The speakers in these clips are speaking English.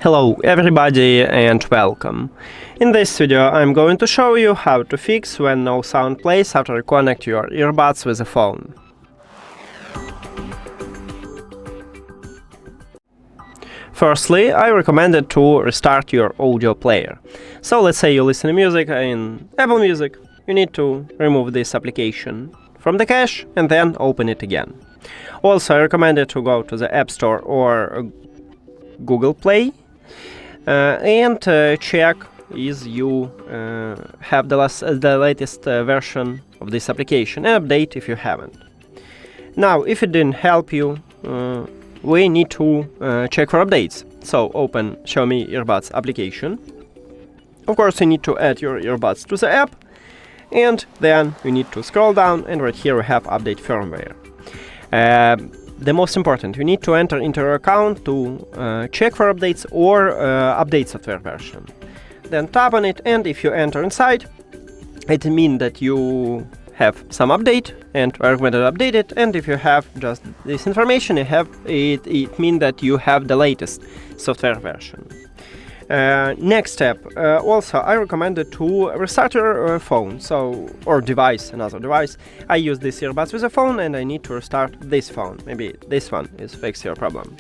Hello everybody and welcome. In this video I'm going to show you how to fix when no sound plays after you connect your earbuds with a phone. Firstly, I recommend to restart your audio player. So let's say you listen to music in Apple Music. You need to remove this application from the cache and then open it again. Also, I recommend to go to the App Store or Google Play and check if you have the latest version of this application and update if you haven't. Now, if it didn't help you, we need to check for updates. So open XIAOMI Earbuds application. Of course, you need to add your earbuds to the app, and then you need to scroll down, and right here we have update firmware. The most important, you need to enter into your account to check for updates or update software version. Then tap on it, and if you enter inside, it means that you have some update and I recommend to update it. And if you have just this information, it means that you have the latest software version. Next step, also I recommend to restart your phone, or device, another device. I use this earbuds with a phone and I need to restart this phone. Maybe this one is fix your problem.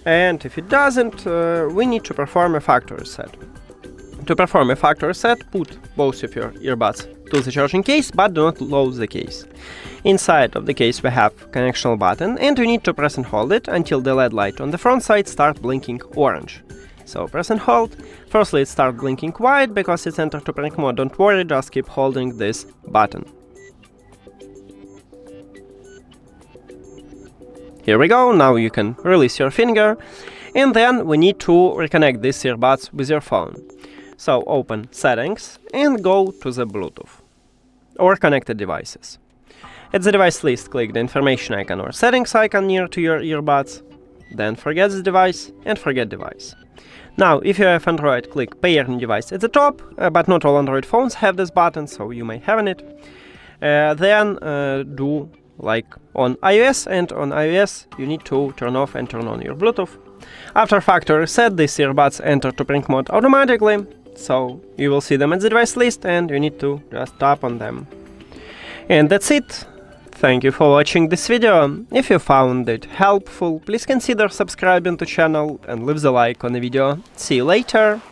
And if it doesn't, we need to perform a factory reset. To perform a factory reset, put both of your earbuds to the charging case, but do not close the case. Inside of the case we have connection button, and you need to press and hold it until the LED light on the front side starts blinking orange. So press and hold. Firstly, it starts blinking white because it's entered to panic mode. Don't worry, just keep holding this button. Here we go, now you can release your finger. And then we need to reconnect these earbuds with your phone. So open Settings and go to the Bluetooth or connected devices. At the device list, click the information icon or settings icon near to your earbuds. Then forget the device and forget device. Now, if you have Android, click Pair New Device at the top, but not all Android phones have this button, so you may have it. Then do like on iOS, and on iOS you need to turn off and turn on your Bluetooth. After factory reset, these earbuds enter to panic mode automatically, so you will see them at the device list and you need to just tap on them. And that's it. Thank you for watching this video. If you found it helpful, please consider subscribing to the channel and leave the like on the video. See you later!